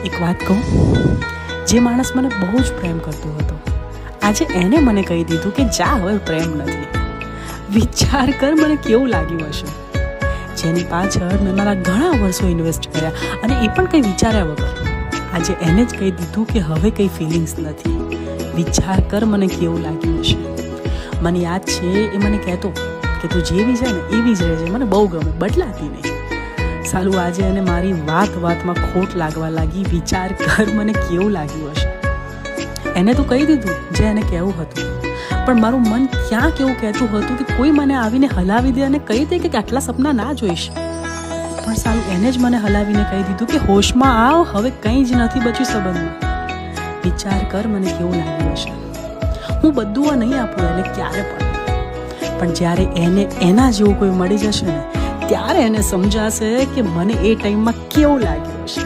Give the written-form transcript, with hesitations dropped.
એક વાત કહું, જે માણસ મને બહુ જ પ્રેમ કરતો હતો, આજે એને મને કહી દીધું કે જા, હવે પ્રેમ નથી. વિચાર કર મને કેવું લાગ્યું હશે. જેની પાછળ મેં મારા ઘણા વર્ષો ઇન્વેસ્ટ કર્યા અને એ પણ કંઈ વિચાર્યા વગર, આજે એને જ કહી દીધું કે હવે કંઈ ફિલિંગ્સ નથી. વિચાર કર મને કેવું લાગ્યું હશે. મને યાદ છે એ મને કહેતો કે તું જેવી છે ને એવી જ રહેજે, મને બહુ ગમે, બદલાતી નહીં. સાલું આજે એને મારી વાતમાં ખોટ લાગવા લાગી. વિચાર કર મને કેવું લાગ્યું હશે. એને તો કહી દીધું જે એને કહેવું હતું, પણ મારું મન ક્યાં કેવું કહેતું હતું કે કોઈ મને આવીને હલાવી દે અને કહી દે કે આટલા સપના ના જોઈશ. પણ સાલું એને જ મને હલાવીને કહી દીધું કે હોશમાં આવ, હવે કંઈ જ નથી બચ્યું સંબંધમાં. વિચાર કર મને કેવું લાગ્યું હશે. હું બધું આ નહીં આપું એને ક્યારે પણ જ્યારે એને એના જેવું કોઈ મળી જશે ને, ત્યારે એને સમજાશે કે મને એ ટાઈમમાં કેવું લાગ્યું હશે.